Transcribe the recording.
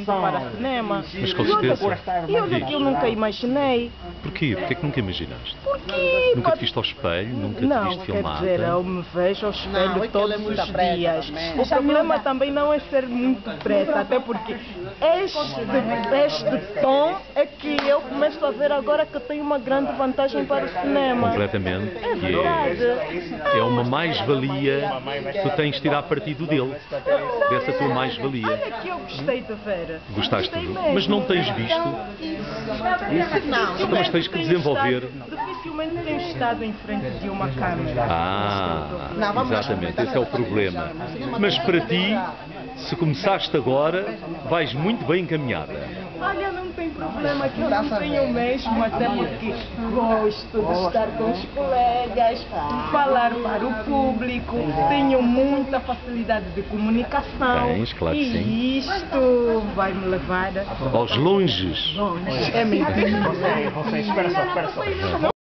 para cinema. Mas com certeza. E olha que eu nunca imaginei. Porquê? Porquê é que nunca imaginaste? Porque... Nunca te viste ao espelho? Nunca te Não, viste quer filmada? dizer, eu me vejo ao espelho todos os dias. O problema também não é ser muito preta, até porque este tom é que eu começo a ver agora que tem uma grande vantagem para o cinema. Completamente. É verdade. É uma mais-valia que tu tens de tirar partido dele. Dessa tua mais-valia. Olha que eu gostei de ver. Gostaste Gostei de ver. mesmo. Mas não tens visto. Mas tens que desenvolver. Dificilmente tenho estado em frente de uma câmera. Exatamente, esse é o problema. Mas para ti, se começaste agora, vais muito bem encaminhada. Olha, não tem problema, que eu não tenho mesmo, até porque gosto de estar com os colegas, de falar para o público, tenho muita facilidade de comunicação. Tens, claro que sim. E isto vai me levar aos longes. É mentira. José, espera só.